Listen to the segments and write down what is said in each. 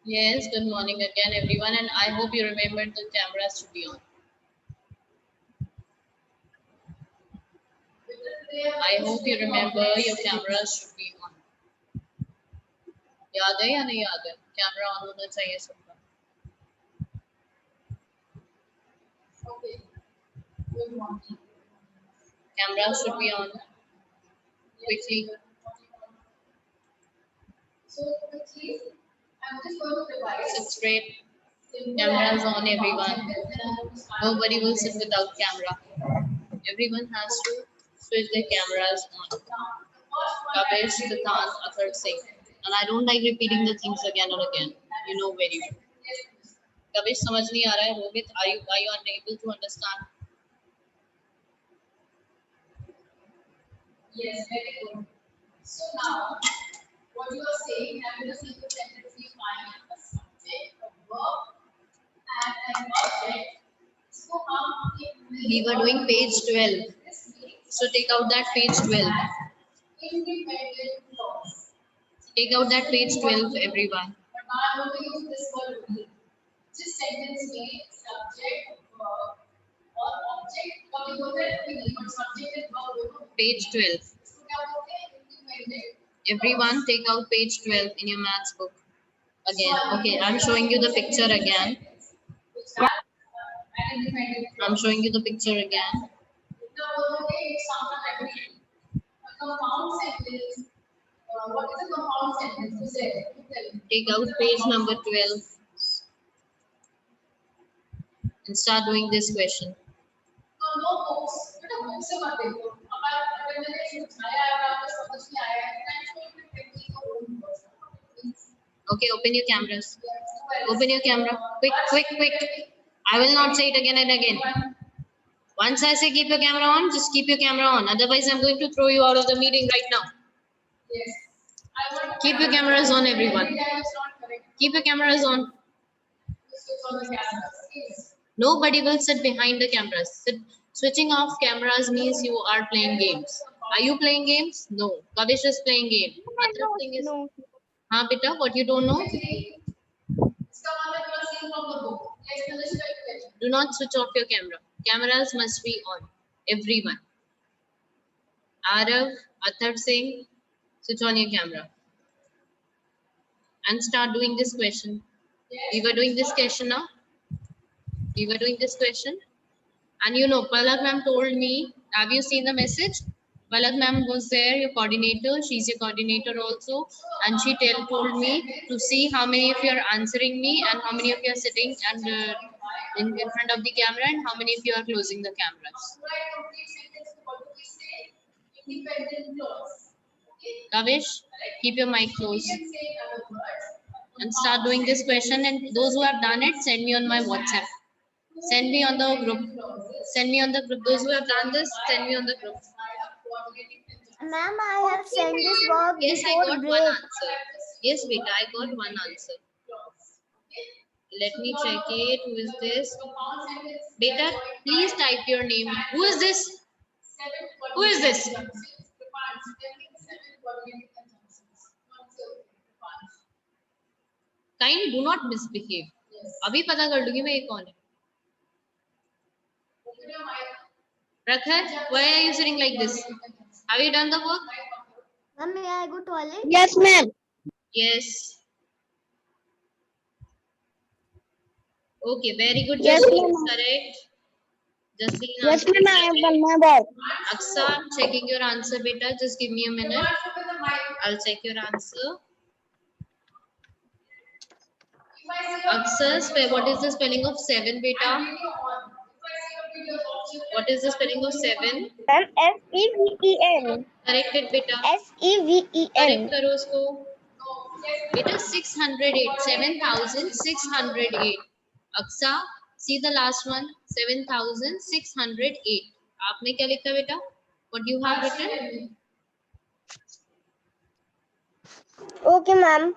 Yes, good morning again, everyone, and I hope you remembered the cameras should be on. I hope you remember your cameras should be on. याद है या नहीं याद है? Camera on होना चाहिए सबका. Camera should be on quickly. Sit straight. Cameras on, everyone. Nobody will sit without camera. Everyone has to switch their cameras on. Kabesh, Siddhant, Athar Singh. And I don't like repeating the things again and again. You know very well. Kabesh, समझ नहीं आ रहा है. Rohit, are you unable to understand? Yes, very good. So now, what you are saying, I'm going to see the sentence we find a subject, a verb, and an object. So we were doing page 12. So take out that page 12. Independent clause. Take out that page 12, everyone. But now I'm going to use this word only. This sentence में subject, verb, or object. कभी होता है कभी नहीं. But subject and verb दोनों. Page 12. इसको क्या बोलते हैं? Independent. Everyone, take out page 12 in your maths book. Again. Okay, I'm showing you the picture again. I'm showing you the picture again. What is a compound sentence? Take out page number 12 and start doing this question. Okay, open your cameras. Open your camera. Quick, quick, quick. I will not say it again and again. Once I say keep your camera on, just keep your camera on. Otherwise, I'm going to throw you out of the meeting right now. Yes. Keep your cameras on, everyone. Keep your cameras on. Nobody will sit behind the cameras. Switching off cameras means you are playing games. Are you playing games? No. Kavish is playing game. Other thing is, no. Haan, beta, what you don't know? Do not switch off your camera. Cameras must be on. Everyone. Arav, Athar Singh, switch on your camera. And start doing this question. We were doing this question now. We were doing this question. And you know, Palak ma'am told me, have you seen the message? Palak ma'am was there, your coordinator. She's your coordinator also. And she told me to see how many of you are answering me and how many of you are sitting and in front of the camera and how many of you are closing the cameras. Kavish, keep your mic closed. And start doing this question. And those who have done it, send me on my WhatsApp. Send me on the group. Send me on the group. Those who have done this, send me on the group. Ma'am, I have sent this verb Yes, I got break. one answer. Yes, beta, I got one answer. Let me check it. Who is this? Beta, please type your name. Who is this? Who is this? Kindly do not misbehave. अभी पता कर लूंगी मैं ये कौन है. Prakhar, why are you sitting like this? Have you done the work? Ma'am, may I go to toilet? Yes, ma'am. Yes. Okay, very good. Yes, Jasleen is ma'am. correct. Jasleen, Yes, answer is ma'am. I have correct. done my work. Aksa, checking your answer, beta. Just give me a minute. I'll check your answer. Aksa, what is the spelling of 7, beta? What is the spelling of 7? S-E-V-E-N. Correct it, beta. S-E-V-E-N. Correct करो उसको. Beta 608. 7,608. Aksa, see the last one. 7,608. आपने क्या लिखा बेटा? What you have written? Okay, ma'am.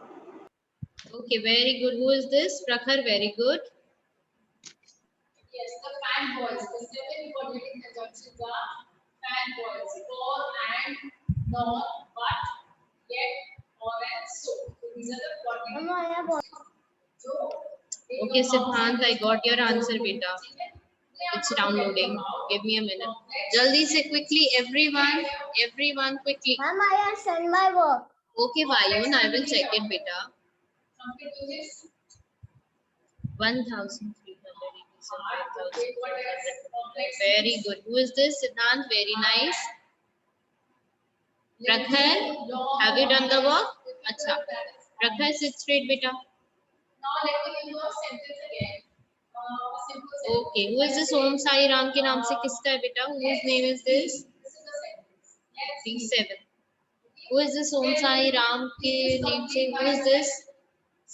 Okay, very good. Who is this? Prakhar, very good. Yes, the fanboys. The seven coordinating conjunctions are fanboys. For and, nor, but, yet, or and so. So these are the coordinating Mama, I have So, Okay, Siddhant, I got your answer, beta. It's downloading. Give me a minute. Jaldi se quickly, everyone quickly. Mama, I have sent my work. Okay, Vayun, I will check it, beta. something to this. 1,387. Very good. Who is this? Siddhant, very nice. Prakhar, have you done the work? Acha. Prakhar, sit straight, beta. Now let me give you a sentence again. A simple sentence. Okay, who is this? Om Sai Ram के नाम से किसका है बेटा? Whose name is this? This is the sentence. Let's see. C7. Who is this Om Sai Ram के name से? Who is this?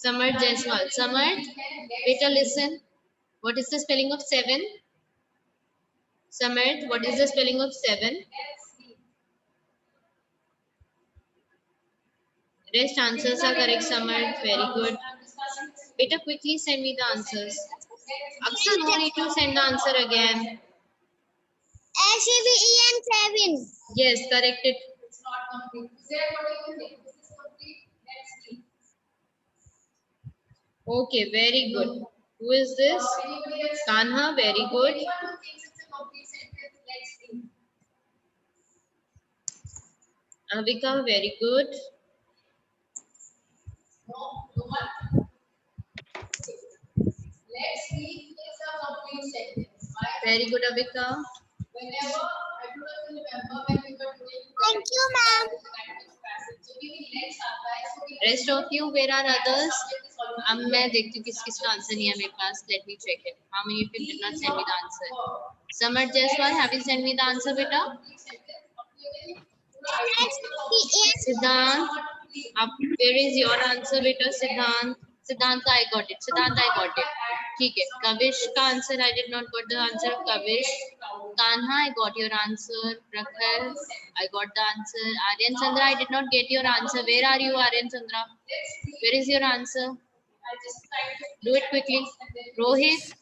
Samarth Jaiswal. Samarth, beta listen. What is the spelling of 7? Samarth, what is the spelling of 7? Let's see. Rest answers are correct, Samarth. Very good. I'm discussing this. Beta, quickly send me the answers. Aksar, no need to send the answer again. SEVEN 7. Yes, correct it. It's not complete. Say what do you think? This is complete. Let's see. Okay, very good. Who is this? Anybody else? Kanha, very good. Anyone who thinks it's a complete sentence, let's see. Avika, very good. No one. Let's see. It's a complete sentence. Why? Very good, Avika. Whenever I don't know if you remember when we were doing. Thank you, ma'am. So we will let's apply. So we Rest of you, where are others? अब मैं देखती हूँ किस किसका answer नहीं है मेरे पास. Let me check it. How many of you did not send me the answer? Samarth Jaiswal, have you sent me the answer, beta? Siddhant, where is your answer, beta? Siddhant, I got it. Siddhant, I got it. ठीक है. Kavish का answer, I did not got the answer of Kavish. Kanha, I got your answer. Prakhar, I got the answer. Aryan Chandra, I did not get your answer. Where are you, Aryan Chandra? Where is your answer? Do it quickly. Rohit,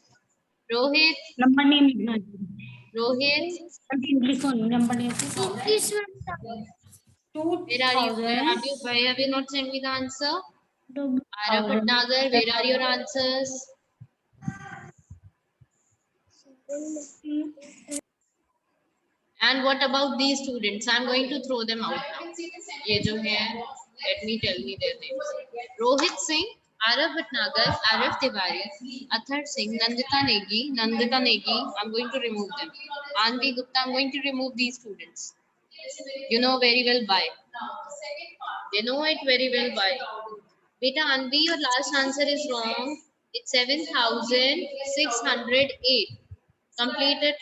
Number name is not. Rohit, English only. Number name is where are you? Why have you not sent me the answer? Arav Bhatnagar, where are your answers? And what about these students? I'm going to throw them out now. ये जो हैं, let me tell me their names. Rohit Singh, Arav Bhatnagar, Arav Tiwari, Athar Singh, Nandita Negi. I'm going to remove them. Anvi Gupta, I'm going to remove these students. You know very well why. They know it very well why. Beta Anvi, your last answer is wrong. It's 7,608. Complete it.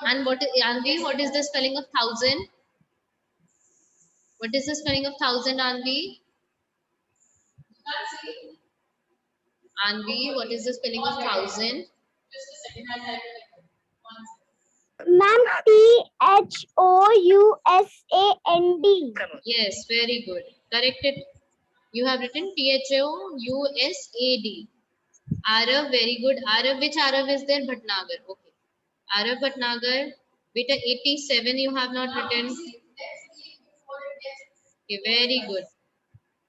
And what is Anvi? What is the spelling of 1,000? What is the spelling of 1,000, Anvi? Anvi, what is the spelling of 1,000? Ma'am, THOUSAND. Yes, very good. Correct it. You have written THOUSAD. Arav, very good. Arav, which Arav is there? Bhatnagar. Okay. Arav Bhatnagar. Beta 87 you have not written. Okay, very good.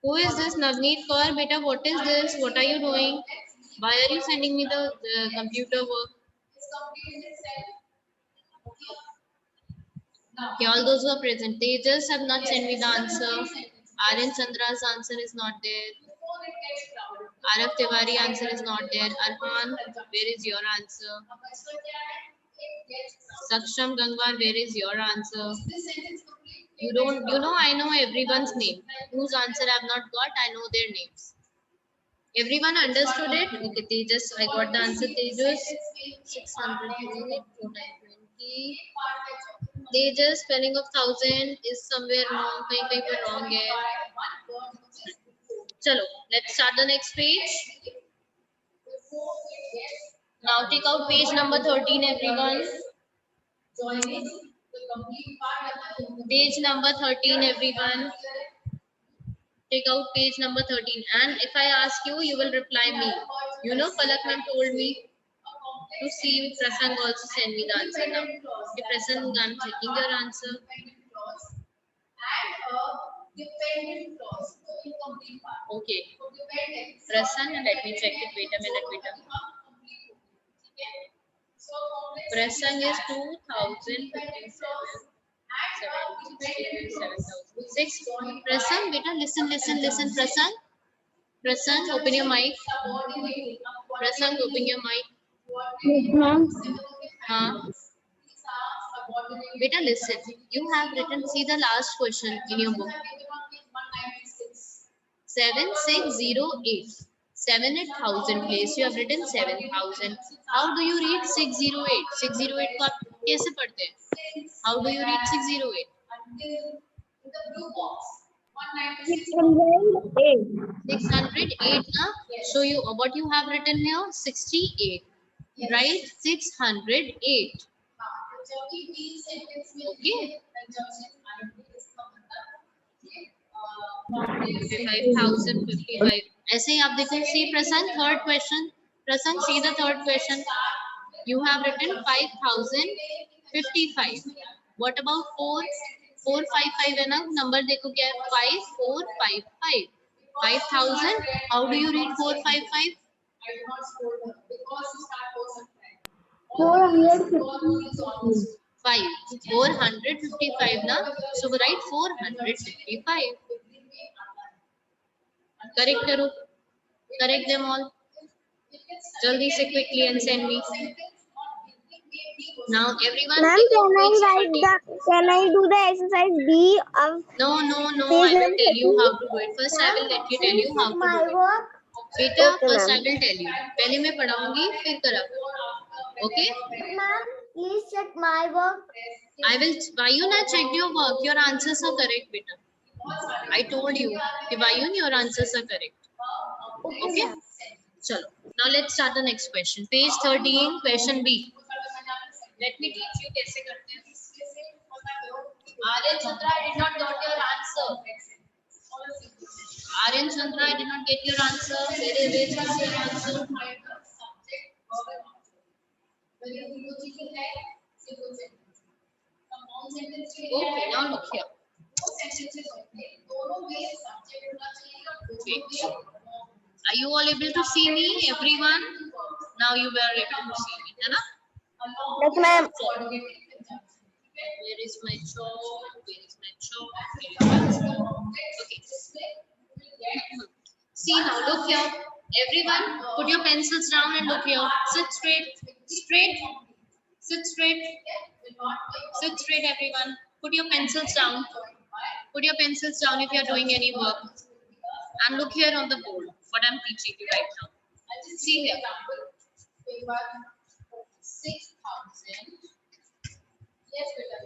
Who is this? Navneet Kaur. Beta, what is this? What are you doing? Why are you sending me the computer work? Okay, all those who are present, they just have not sent me the answer. Aryan Chandra's answer is not there. Arav Tiwari answer is not there. Arhan, where is your answer? Saksham Gangwar, where is your answer? You know, I know everyone's name. Whose answer I have not got, I know their names. Everyone understood it? Okay, Tejas, I got the answer. Tejas, 620. Tejas, spelling of 1,000 is somewhere wrong. Kahin pe wrong hai. Chalo, let's start the next page. Now take out page number 13, everyone. Page number 13, everyone. Take out page number 13. And if I ask you, you will reply me. You know, Palak ma'am told me to see if Prasang also send me the answer now. Okay, Prasang, I'm checking your answer. Okay. Prasang, let me check it. Wait a minute. Prasang is 2057. 7,006. Prasang, beta, listen, Prasang, open your mic. Prasang, open your mic. Ma'am. Beta, listen. You have written, see the last question in your book. 7608. 7 at 1000 place. You have written 7000. How do you read 608? 608 को आप कैसे पढ़ते हैं? How do you read 608? 608. So what you have written here? 68. Right? 608. Okay. 55,055. ऐसे ही आप देखो. See Prasang, third question. Prasang, see the third question. You have written 5,055. What about 4? 455 है ना? Number देखो क्या है? 5455. 5,000. How do you read 455? 455 ना? So write 455. Correct करो. Correct them all. Jaldi se quickly and send me. Now everyone. Ma'am, can I do the exercise B of? No. I will tell you how to do it. First, I will tell you how to do it. Beta, first I will tell you. पहले मैं पढ़ाऊंगी फिर करा. Okay? Ma'am, please check my work. I will. Why you not checked your work? Your answers are correct, beta. I told you. Why your answers are correct. Okay? Chalo. Now let's start the next question. Page 13, question B. Let me teach you कैसे करते हैं. Aryan Chandra, I did not get your answer. Aryan Chandra, I did not get your answer. Where is your answer? Okay, now look here. Wait. Are you all able to see me, everyone? Now you were able to see me, है ना? Yes, ma'am. Where is my chalk? Okay. See now, look here. Everyone, put your pencils down and look here. Sit straight. Sit straight, everyone. Put your pencils down. Put your pencils down if you are doing any work. And look here on the board. What I'm teaching you right now. See here. 6,000. Yes, beta.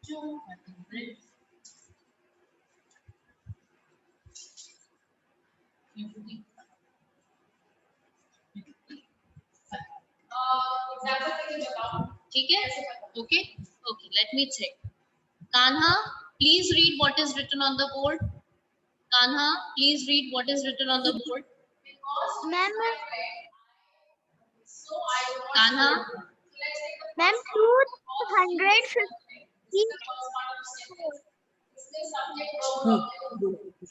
200. ठीक है? Okay. Let me check. Kanha, please read what is written on the board. Kanha, please read what is written on the board. Ma'am. Kanha. Ma'am, 250.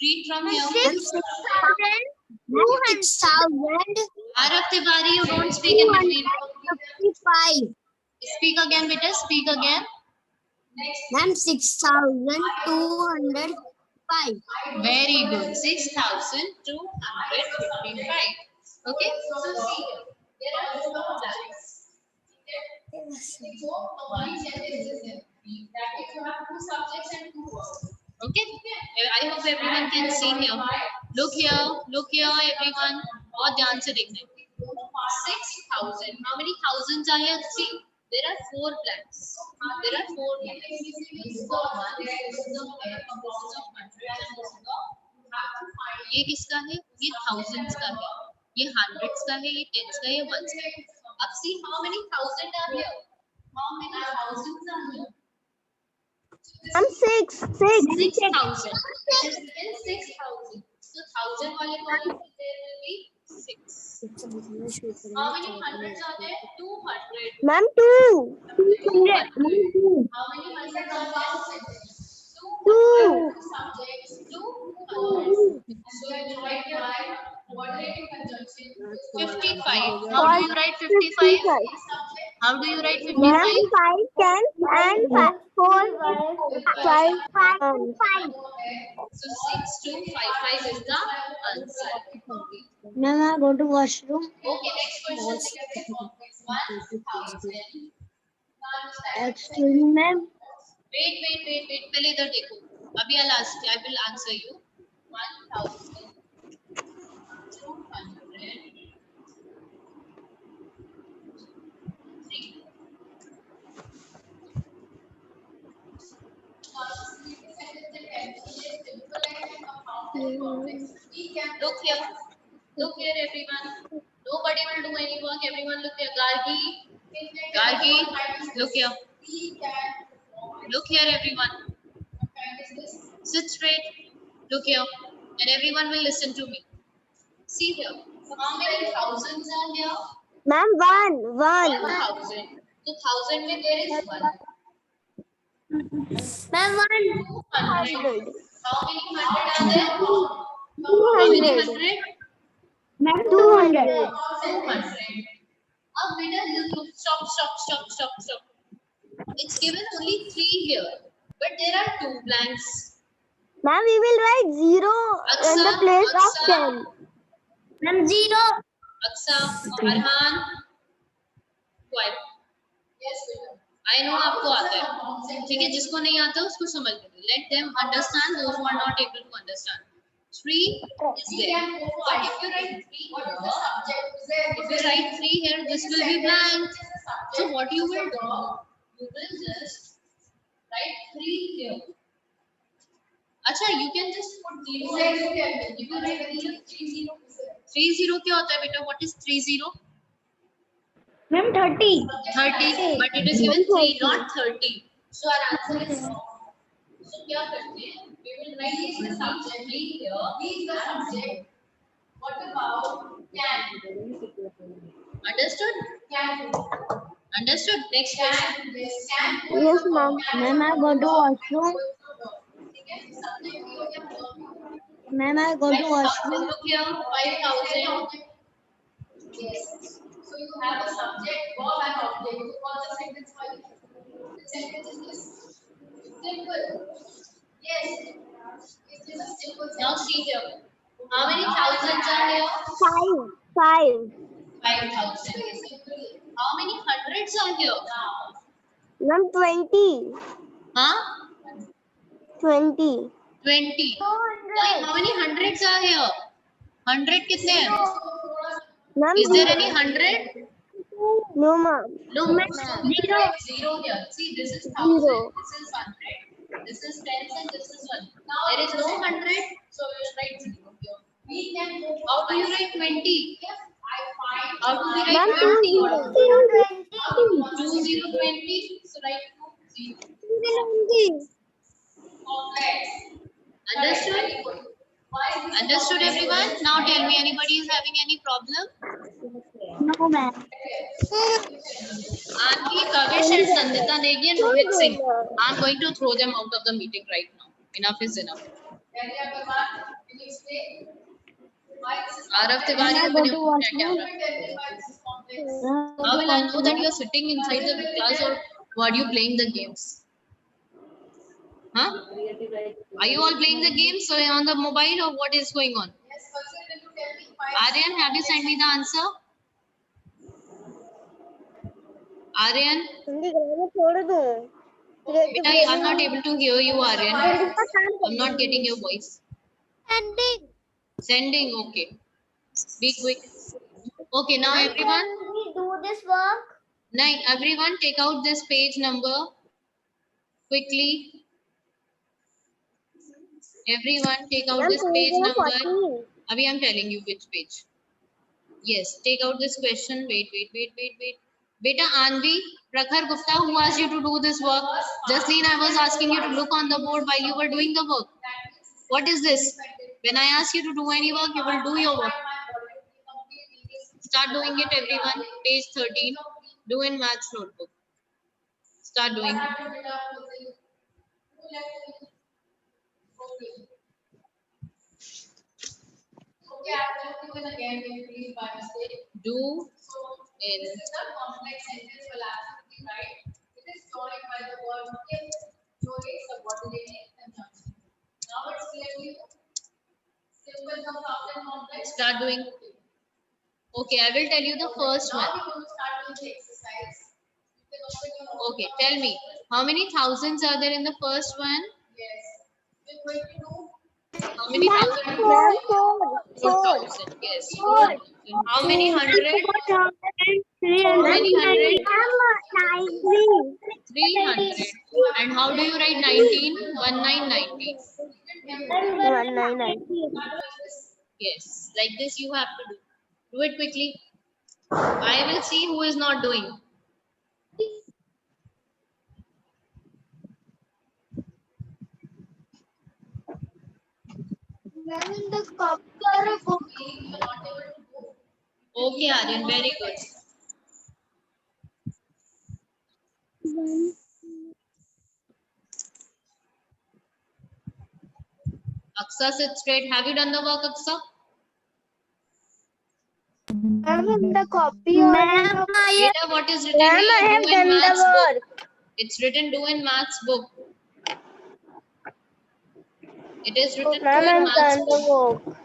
Read from here. 6,000. Arav Tiwari, you don't speak in between. 55. Speak again, beta. Speak again. Ma'am, 6,205. Very good. 6,255. Okay. So see here. There are four lines. Okay. I hope everyone can see here. Look here, everyone. बहुत ध्यान से देखना है. 6,000. How many thousands are here? See, there are 4 blanks. There are 4 blanks. ये किसका है? ये thousands का है. ये hundreds का है. ये tens का है. ये ones का है. अब see how many thousand are here? How many thousands are here? I'm 6. 6,000. It is written 6,000. So 1,000 wale column there will be 6. How many hundreds are there? 200. Ma'am, 2. 200. 2. How many hundreds are there? 2. Subjects to 200. So you write your quadratic conjunction 55. How do you write 55? How do you write 55? Ma'am, 5 tens and 4 5. So 6255 is the answer. Ma'am, I go to washroom. Okay, next question. Is 1,000. Excuse me, ma'am. Wait. पहले इधर देखो. अभी I will answer you. 1,203. Look here, everyone. Nobody will do any work. Everyone look here. Gargi, look here. Look here, everyone. Sit straight. Look here. And everyone will listen to me. See here. How many thousands are here? Ma'am, 1. 1,000. So 1,000 में there is 1. Ma'am, 200. How many hundred are there? 200. Ma'am, 200. 200. Now, look, stop. It's given only 3 here. But there are 2 blanks. Ma'am, we will write 0 in the place of 10. Ma'am, 0. Aksa, Arhan, quiet. I know आपको आता है. ठीक है, जिसको नहीं आता उसको समझ लो. Let them understand. Those who are not able to understand. 3 is there. But if you write 3 here, this will be blank. So what you will do? You will just write 3 here. अच्छा, you can just put 0. If you write 30. 30 क्या होता है बेटा? What is 30? Ma'am, 30. 30, but it is given 3, not 30. So our answer is wrong. So क्या करते हैं? We will write the subject here. Is the subject. What about can? Understood? Can. Understood? Next question. Yes, ma'am. Ma'am, I go to washroom. Ma'am, I go to washroom. Look here, 5,000. Yes. So you have a subject, verb and object. So what's the sentence for you? The sentence is this. Simple. Yes. It is a simple sentence. Now see here. How many thousands are here? 5. 5,000. How many hundreds are here? Ma'am, 20. Huh? 20. 20. How many hundreds are here? 100 कितने हैं? Ma'am, Is there any 100? no, ma'am. No, ma'am. Zero here. See, this is 1,000. This is 100. This is 10 and this is 1. Now there is no 100, so we will write 0 here. We can go. How do you write 20? How do we Ma'am, write 20. 20? 2020. So write 20. Understood? Understood, everyone? Now tell me, anybody is having any problem? No, ma'am. Anki, Kavish and Nandita Negi and Rohit Singh. I'm going to throw them out of the meeting right now. Enough is enough. Arav Tiwari, open your camera. How will I know that you are sitting inside the class or were you playing the games? Huh? Are you all playing the games on the mobile or what is going on? Aryan, have you sent me the answer? Aryan? Beta, I'm not able to hear you, Aryan. I'm not getting your voice. Sending, okay. Be quick. Okay, now everyone. we do this work? Now everyone take out this page number quickly. Everyone take out this page number. Abhi I'm telling you which page. Yes, take out this question. Wait. Beta Anvi, Prakhar Gupta, who asked you to do this work? Jasleen, I was asking you to look on the board while you were doing the work. What is this? When I ask you to do any work, you will do your work. Start doing it, everyone. Page 13. Do in maths notebook. Start doing. Okay, I've given again, please by mistake. Do So, in. this is the complex sentence will absolutely right. It is joined by the word if, during, subordinate, conjunction. Now it's clear to you. Simple comes after complex. Start doing. Okay, I will tell you the first Now one. we're going to start with the exercise. You can open your Okay, tell me, how many thousands are there in the first one? Yes. We're going to do How many thousands? Ma'am, four. 4,000. Yes, 4,000. How many hundred? How many hundred? 300. And how do you write 19? 1919. 1990. Yes, like this you have to do. Do it quickly. I will see who is not doing. Okay, Aryan, very good. Aksa, sit straight. Have you done the work, Aksa? The copy. Beta, what is written Ma'am, I here? have Do in done the maths book. work. It's written do in maths book. It is written do Ma'am, in I've maths done the book. work.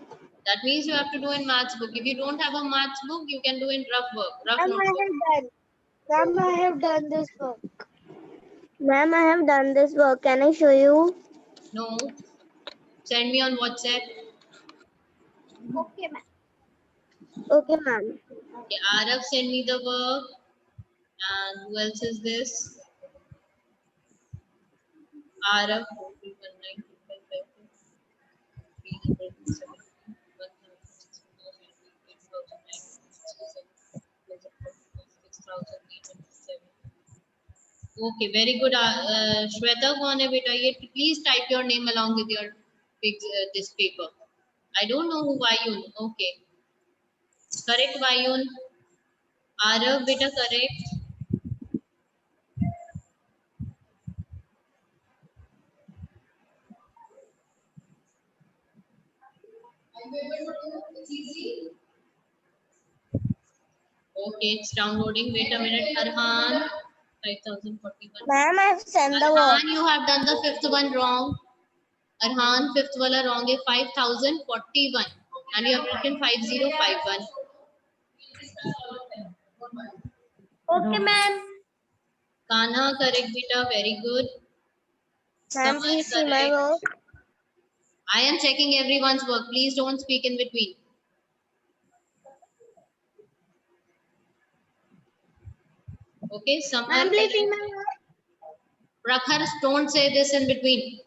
That means you have to do in maths book. If you don't have a maths book, you can do in rough work, rough Ma'am, notebook. Ma'am, I have done this work. Ma'am, I have done this work. Can I show you? No. Send me on WhatsApp. Okay, ma'am. Okay, ma'am. Okay, Arav, send me the work. And who else is this? Arav. Okay, very good. Shweta, कौन है बेटा ये? Please type your name along with your this paper. I don't know who Vayun. Okay, correct Vayun. Arav beta correct. it's easy. Okay, it's downloading. Wait a minute. Arhan, 5041. Ma'am, I have sent the work. Arhan, you have done the fifth one wrong. Arhan, fifth wala wrong is 5041. And you have written 5051. Okay, ma'am. Kanha, correct beta. Very good. Ma'am, Samal, please see my correct. work. I am checking everyone's work. Please don't speak in between. Okay, Samar, Ma'am, please see correct. my work. Prakhar, don't say this in between.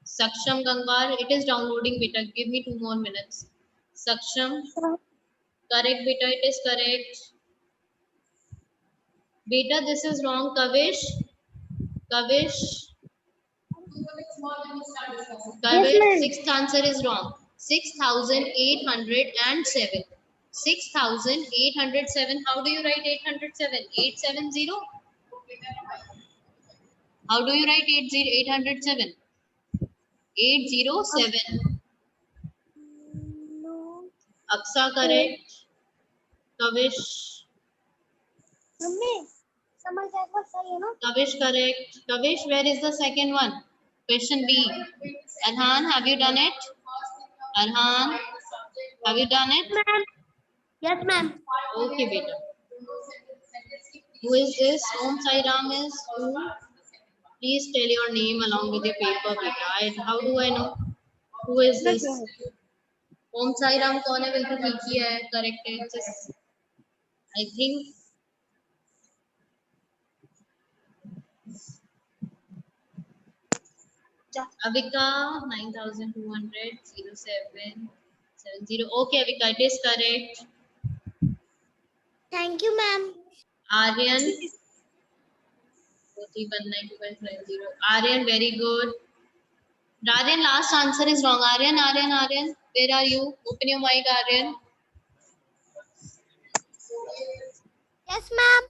Saksham Gangar, it is downloading beta. Give me 2 more minutes. Saksham, correct beta, it is correct. Beta, this is wrong. Kavish, ma'am. sixth answer is wrong. 6,807. 6,807. How do you write 807? 870? How do you write 807? 807. Aksa correct. Kavish. Kavish correct. Kavish, where is the second one? Question B. Arhan, have you done it? Arhan, have you done it? Yes, ma'am. Okay, beta. Who is this? Om Sai Ram is who? Please tell your name along with your paper, beta. How do I know? Who is this? Om Sai Ram कौन है? बिल्कुल ठीक ही है. Correct है. Just I think. Avika 9,200 07 70. Okay, Avika, it is correct. Thank you, ma'am. Aryan, 4192.50. Aryan, very good. Aryan, last answer is wrong. Aryan, where are you? Open your mic, Aryan. Yes, ma'am.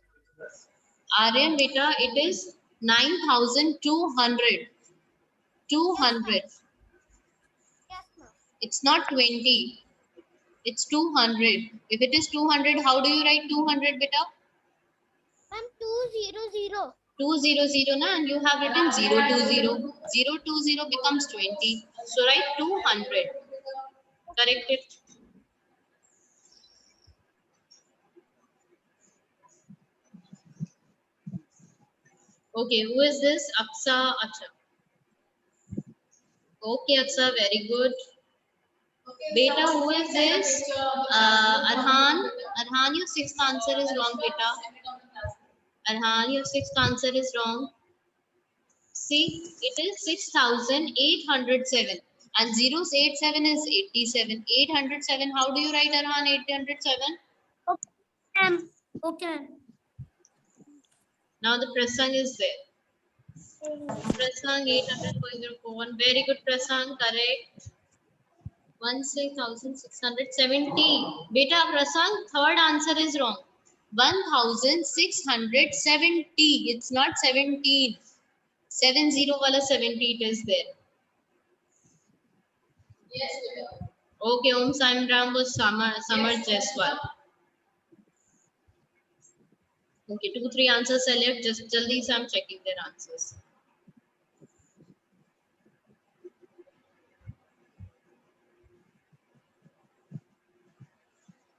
Aryan, beta, it is 9,200. 200. Yes, ma'am. It's not 20. It's 200. If it is 200, how do you write 200, beta? Ma'am, 200. 200 na, and you have written 020. 020 becomes 20. So write 200. Correct it. Okay, who is this? Aksa. Acha. Okay, Aksa, very good. Beta, who is this? Arhan. Arhan, your sixth answer is wrong, beta. Arhan, your sixth answer is wrong. See, it is 6,807. And 087 is 87. 807, how do you write Arhan 807? Okay, ma'am. Okay. Now the Prasang is there. Prasang 800.041. Very good, Prasang. Correct. 16,670. Beta, Prasang, third answer is wrong. 1,670. It's not 17. 70 wala 70 it is there. Yes, beta. Okay, Om Sai Ram was Samar Jaiswal. Okay, 2-3 answers are left. Just jaldi se I'm checking their answers.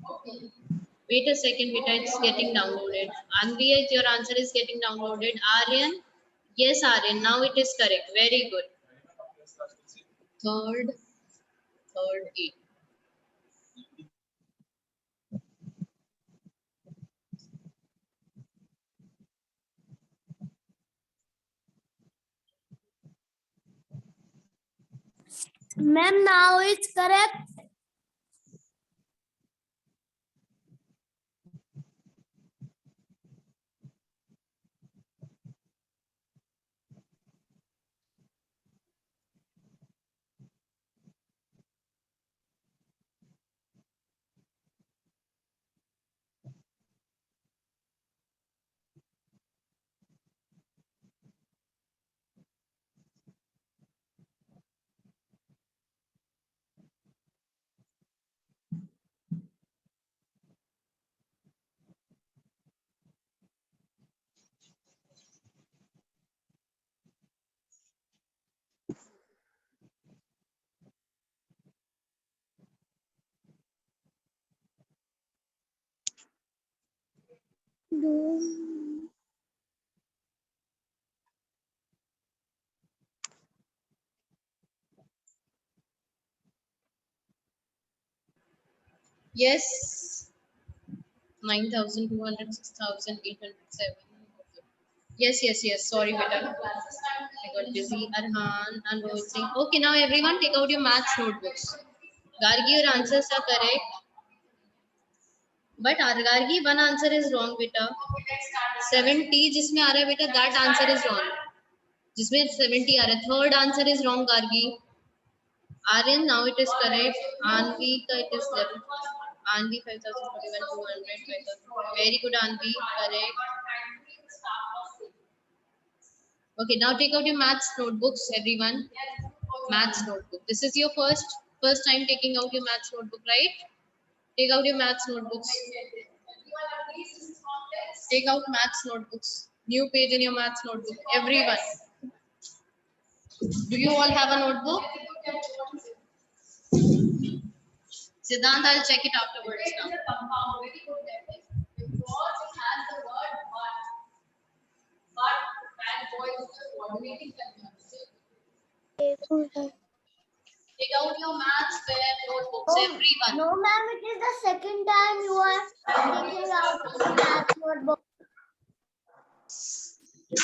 Okay. Wait a second, beta, it's getting downloaded. Anvi, your answer is getting downloaded. Aryan, yes, Aryan, now it is correct. Very good. Third 8. Ma'am, now it's correct. Yes. 9,200, 6,807. Yes. Sorry, beta. I got busy. Arhan and Rohit Singh. Okay, now everyone take out your maths notebooks. Gargi, your answers are correct. But Gargi, one answer is wrong, beta. 70 जिसमें आ रहा है बेटा, that answer is wrong. जिसमें 70 आ रहा है, third answer is wrong, Gargi. Aryan, now it is correct. Anvi, it is left. Anvi 5,041, 200, 5,000. Very good, Anvi. Correct. Okay, now take out your maths notebooks, everyone. Maths notebook. This is your first time taking out your maths notebook, right? Take out your maths notebooks. Take out maths notebooks. New page in your maths notebook. Everyone. Do you all have a notebook? Siddhant, I'll check it afterwards now. Because it has the word but and boy is the coordinating conjunction. Take out your maths notebooks, everyone. No, ma'am, it is the second time you are taking out the math notebook. It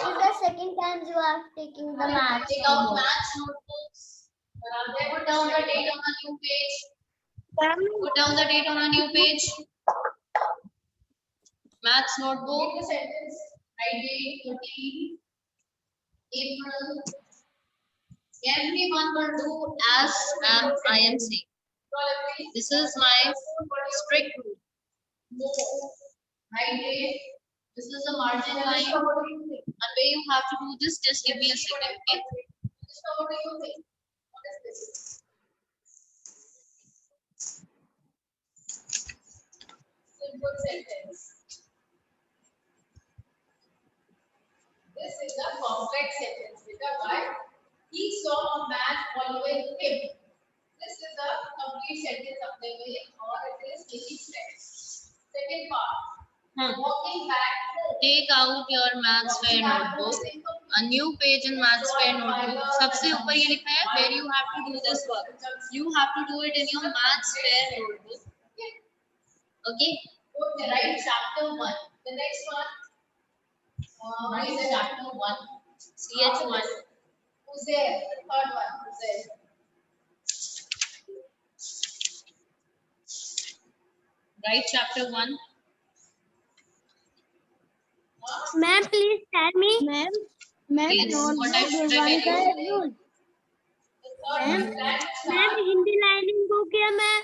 is the second time you are taking the math Take out notebook. maths notebooks. Put down the date on a new page. Ma'am, Put down the date on a new page. Maths notebook. Read the sentence. Write date 13 April. Everyone will do as I am saying. This is my strict rule. Write date. This is the margin line. And where you have to do this, just give me a second. Okay? What do you think? What is this? Simple sentence. This is a complex sentence because why? He saw a man following him. This is a complete sentence of the way or it is making sense. Second part. Walking back home. Take out your maths fair notebook. A new page in maths fair notebook. सबसे ऊपर ये लिखा है where you have to do this work. You have to do it in your maths fair notebook. Okay. Okay, write chapter 1. The next one. What is the chapter 1? CH1. Who's there? The third one. Who's there? Write chapter 1. Ma'am, please tell me. ma'am, ma'am, Yes, what I should one have side used. rule. Ma'am Hindi lining को क्या मैं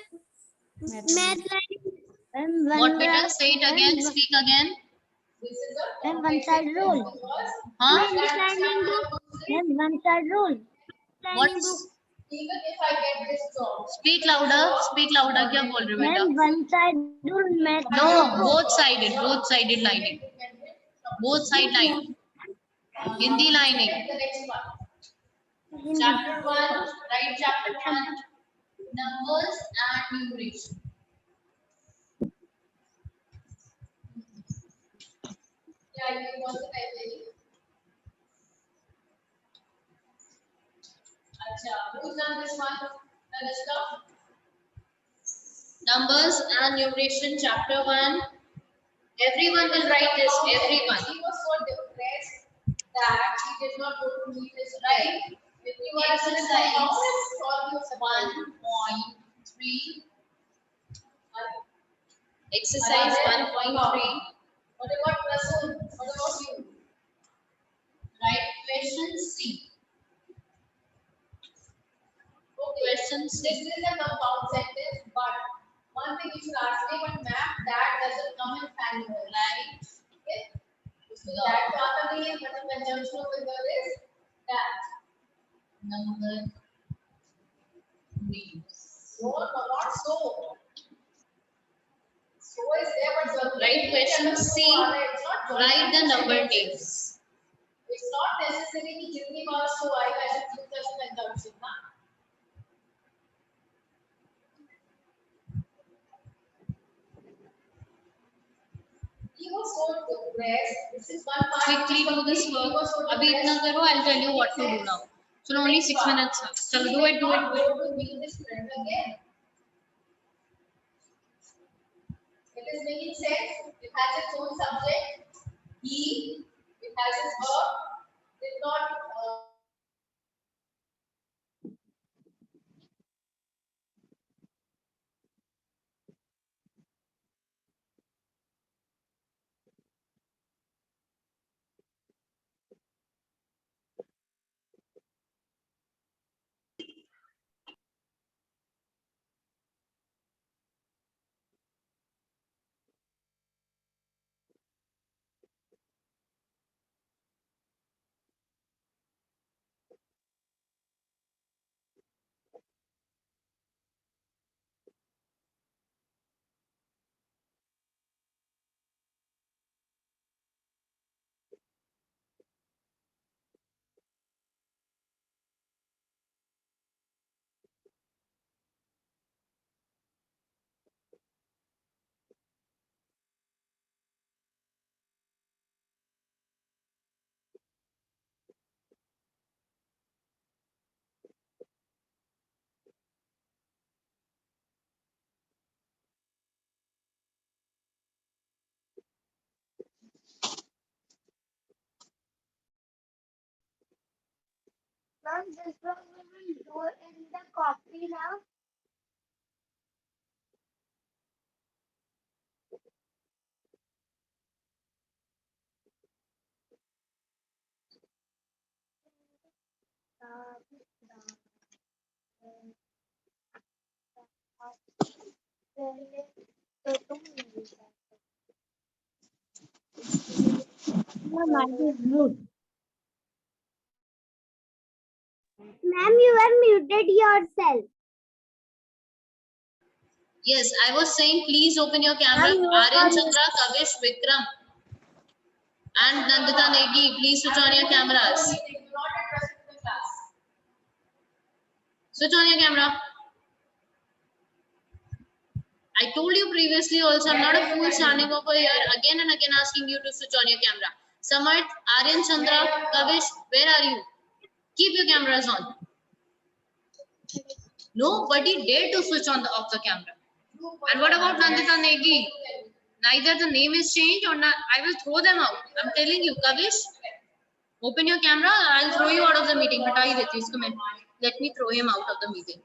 math lining Ma'am, What better? Say it again. Speak again. This is a Ma'am, one side rule. Huh? Lining को Ma'am, one side rule. What's even if I get this job. speak louder? Speak louder. क्या बोल रहे हो बेटा? Ma'am, one side rule. Ma'am, No, both sided lining. Both side line. Hindi lining. The next one. Chapter 1. Write chapter 1. Numbers and numeration. Yeah, you want to type it. Acha, who's done this one? Anushka? Numbers and numeration, chapter 1. Everyone will write this. Everyone. He was so depressed that he did not go to meet his friend. If you are Exercise 1.3. Exercise 1.3. What about Rasul? What about you? Write question C. Okay. Question C. This is a compound sentence, but one thing you should ask me, but map that doesn't come in family, right? Okay. So that part of the but the conjunction of the word is that. Number 3. No, not so. So is there, but the Write question C. Write the number names. It's not necessary कि जितनी बार so आएगा ऐसे use as a conjunction ना. He was so depressed. This is one part. Quickly do this work. अभी इतना करो. I'll tell you what to do now. So only 6 minutes. So do it. Go to meet this friend again. It is making sense. It has its own subject. He. It has its verb. Did not. Ma'am, this one will be do in the copy now. Ma'am, you are muted yourself. Yes, I was saying please open your camera. Aryan Chandra, Kavish, Vikram and Nandita Negi, please switch on your cameras. Switch on your camera. I told you previously also, I'm not a fool standing over here again and again asking you to switch on your camera. Samarth, Aryan Chandra, Kavish, where are you? Keep your cameras on. Nobody dare to switch on off the camera. And what about Nandita Negi? Neither the name is changed or not. I will throw them out. I'm telling you, Kavish, open your camera. I'll throw you out of the meeting. Hatai deti isko main. Let me throw him out of the meeting.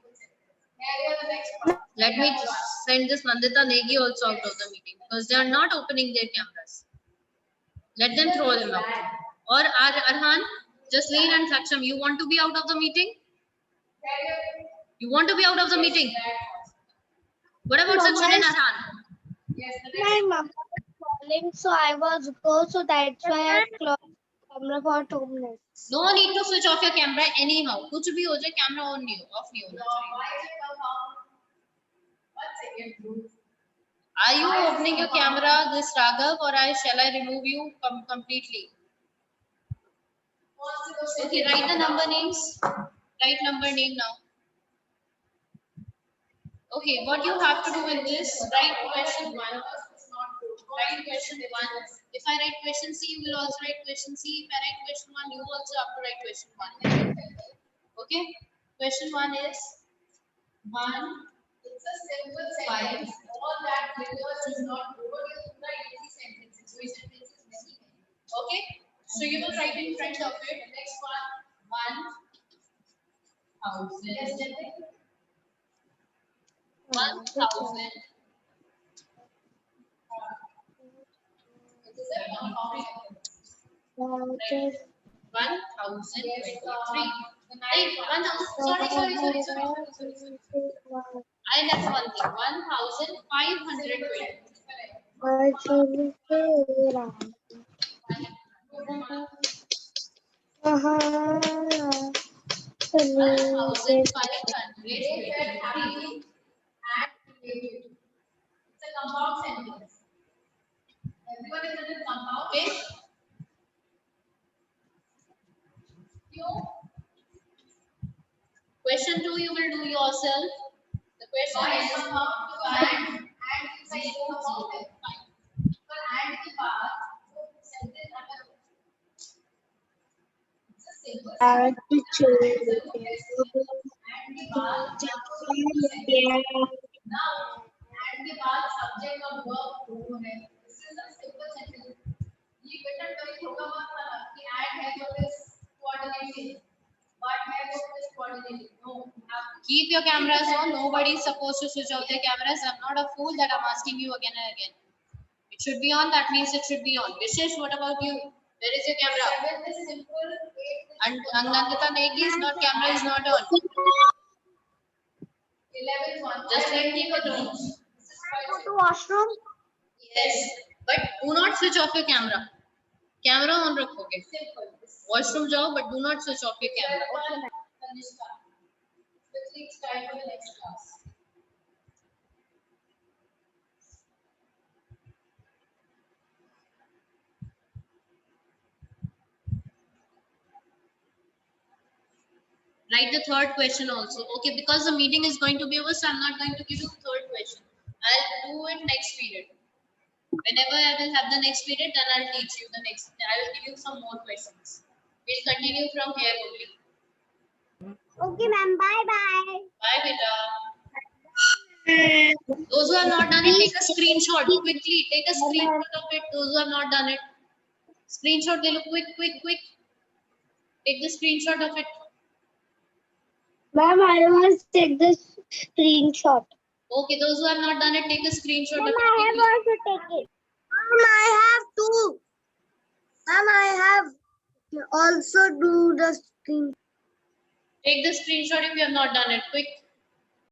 Let me send this Nandita Negi also out of the meeting because they are not opening their cameras. Let them throw them out. Or Arhan, Jasleen and Saksham, you want to be out of the meeting? You want to be out of the meeting? What about Sachin and Arhan? My mom was calling, so I was go, so that's why I closed the camera for 2 minutes. No need to switch off your camera anyhow. कुछ भी हो जाए, camera on नहीं हो, off नहीं होना चाहिए. Are you opening your camera, this Raghav, or shall I remove you completely? Okay, write the number names. Write number name now. Okay, what you have to do in this, write question 1. Write question 1. If I write question C, you will also write question C. If I write question 1, you also have to write question 1. Okay? Question 1 is 1. It's a simple sentence. All that glitters is not gold. It's the easy sentence. So sentence is many. Okay? So you will write in front of it. The next one, 1,000. Yes, 1,000. It is a compound sentence. 1,023. Hey, 1,000. Sorry. I left one thing. 1,523. It's a compound sentence. Everyone is in a compound. Okay. Question 2 you will do yourself. The question is and के बाद subject और verb दोनों है. This is a simple sentence. ये बेटा कभी होगा मत था कि add है तो this coordinating, but है तो this coordinating. No. Keep your cameras on. Nobody is supposed to switch off their cameras. I'm not a fool that I'm asking you again and again. It should be on. That means it should be on. Vishesh, what about you? Where is your camera? 7 is simple. 8 is and Nandita Negi's camera is not on. 11 is one. Just like keep it on. Go to washroom. Yes, but do not switch off your camera. Camera on rakhoge. Simple. Washroom जाओ, but do not switch off your camera. Tanishka. Quickly start for the next class. Write the third question also. Okay, because the meeting is going to be over, so I'm not going to give you the third question. I'll do it next period. Whenever I will have the next period, then I'll teach you the next. I will give you some more questions. We'll continue from here only. Okay, ma'am. Bye. Bye, beta. Those who have not done it, take a screenshot quickly. Take a screenshot of it. Those who have not done it, screenshot. They look quick. Take the screenshot of it. Ma'am, I must take this screenshot. Okay, those who have not done it, take a screenshot of Ma'am, it. I have also taken. Ma'am, I have too. Ma'am, I have also do the screen. Take the screenshot if you have not done it. Quick.